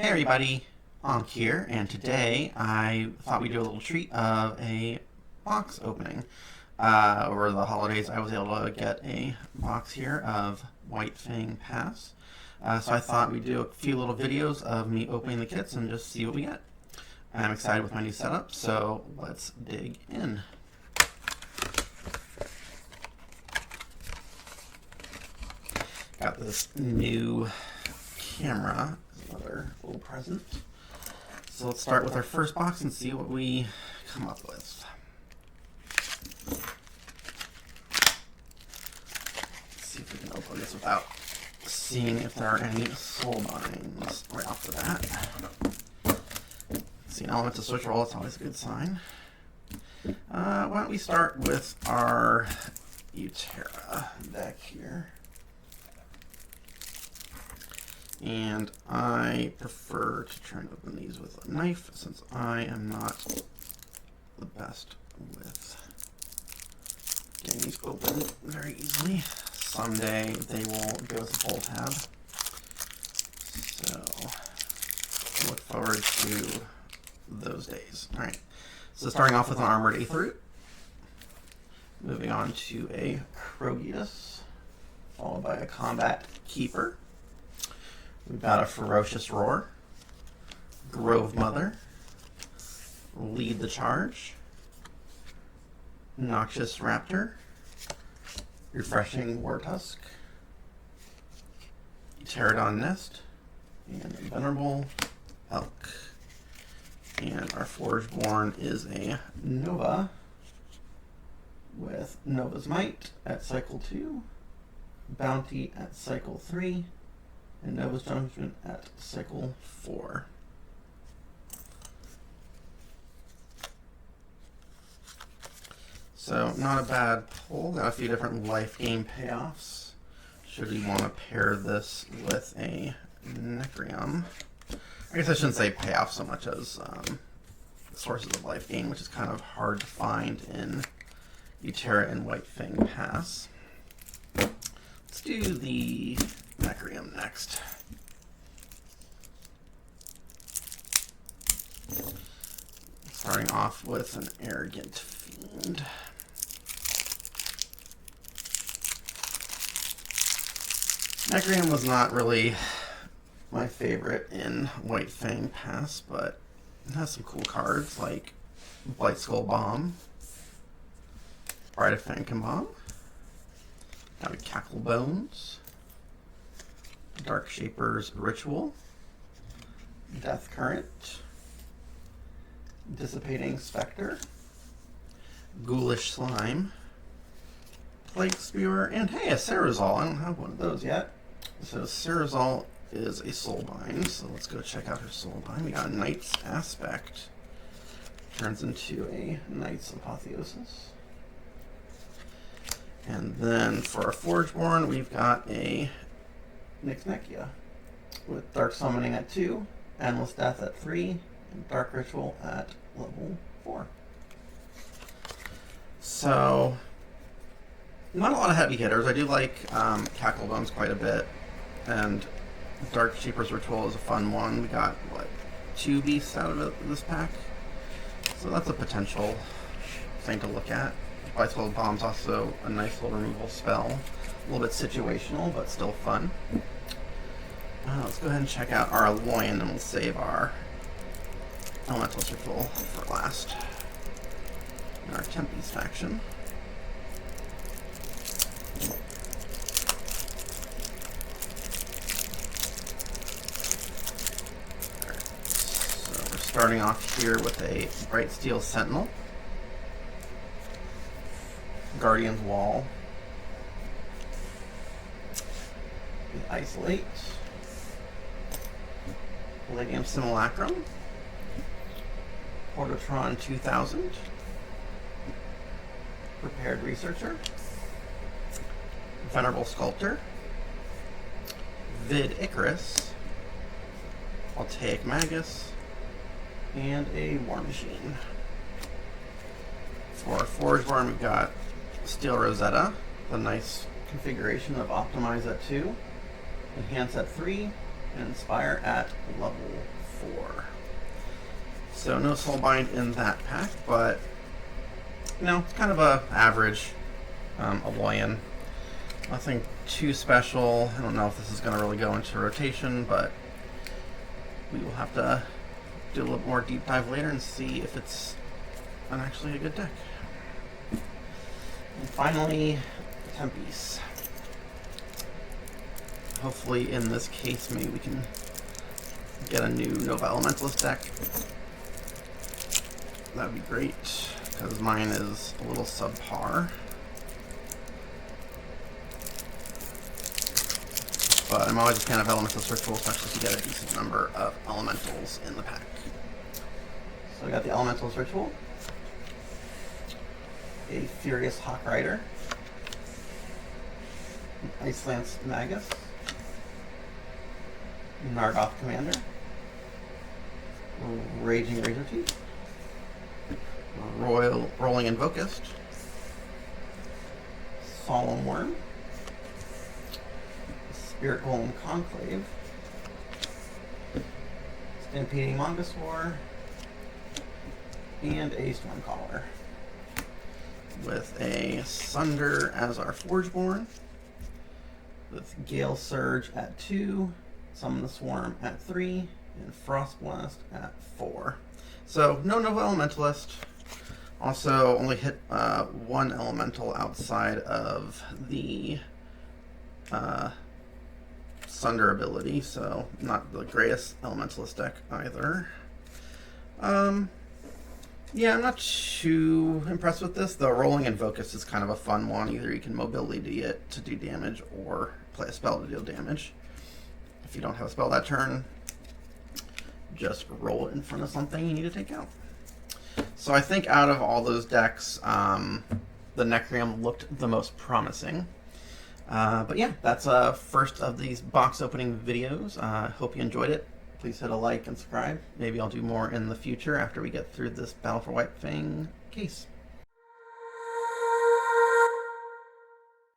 Hey everybody, Onk here, and today I thought we'd do a little treat of a box opening. Over the holidays I was able to get a box here of Whitefang Pass. So I thought we'd do a few little videos of me opening the kits and just see what we get. I'm excited with my new setup, so let's dig in. Got this new camera, another little present. So let's start with our first box and see what we come up with. Let's see if we can open this without seeing if there are any soul binds right off the bat. See an element to switch roll, that's always a good sign. Why don't we start with our Utera deck here. And I prefer to try and open these with a knife since I am not the best with getting these open very easily. Someday they will give us a pull tab. So look forward to those days. Alright, so starting off with an Armored Aetherroot. Moving on to a Krogius, followed by a Combat Keeper. We've got a Ferocious Roar, Grove Mother, Lead the Charge, Noxious Raptor, Refreshing Wartusk, Pterodon Nest, and Venerable Elk. And our Forgeborn is a Nova with Nova's Might at cycle 2, Bounty at cycle 3, and Nova's Judgment at cycle 4. So not a bad pull. Got a few different life game payoffs. Should we want to pair this with a Necreum? I guess I shouldn't say payoff so much as sources of life gain, which is kind of hard to find in Utera and Whitefang Pass. Let's do the Necreum next. Starting off with an Arrogant Fiend. Necreum was not really my favorite in Whitefang Pass, but it has some cool cards like Blightskull Bomb, Bride of Fangcon, got a Cackle Bones, Dark Shaper's Ritual, Death Current, Dissipating Spectre, Ghoulish Slime, Plague Spewer, and hey, a Cerazol. I don't have one of those yet. So Cerazol is a Soulbind, so let's go check out her Soulbind. We got a Knight's Aspect. Turns into a Knight's Apotheosis. And then for our Forgeborn, we've got a Nyxnekia with Dark Summoning at 2, Endless Death at 3, and Dark Ritual at level 4. So, not a lot of heavy hitters. I do like Cackle Bones quite a bit, and Dark Shaper's Ritual is a fun one. We got, what, 2 beasts out of this pack? So that's a potential thing to look at. Blightskull Bomb's also a nice little removal spell. A little bit situational, but still fun. Let's go ahead and check out our Aloyan, and we'll save our Elemental's Ritual for last. In our Tempest faction. Alright, so we're starting off here with a Bright Steel Sentinel, Guardian's Wall, the Isolate, Palladium Simulacrum, Portotron 2000, Prepared Researcher, Venerable Sculptor, Vid Icarus, Altaic Magus, and a War Machine. For our Forgeborn, we've got Steel Rosetta, the nice configuration of Optimize at 2, Enhance at 3, and Inspire at level 4. So no Soulbind in that pack, but you know, it's kind of a average Aloyan. Nothing too special. I don't know if this is going to really go into rotation, but we will have to do a little more deep dive later and see if it's actually a good deck. And finally, Tempe's. Hopefully in this case maybe we can get a new Nova Elementalist deck. That'd be great, because mine is a little subpar. But I'm always a fan of Elementalist Ritual, especially if you get a decent number of Elementals in the pack. So we got the Elementalist Ritual, a Furious Hawk Rider, an Ice Lance Magus, Nargoth Commander, Raging Razorteeth, Rolling Invocust, Solemn Worm, Spirit Golem Conclave, Stampeding Mongosaur, and a Stormcaller, with a Sunder as our Forgeborn, with Gale Surge at 2, Summon the Swarm at 3, and Frostblast at 4. So no Nova Elementalist. Also only hit one Elemental outside of the Sunder ability, so not the greatest Elementalist deck either. Yeah, I'm not too impressed with this. The Rolling Invocus is kind of a fun one. Either you can mobility it to do damage or play a spell to deal damage. If you don't have a spell that turn, just roll it in front of something you need to take out. So I think out of all those decks, the Necreum looked the most promising. But yeah, that's first of these box opening videos. Hope you enjoyed it. Please hit a like and subscribe. Maybe I'll do more in the future after we get through this Battle for Whitefang case.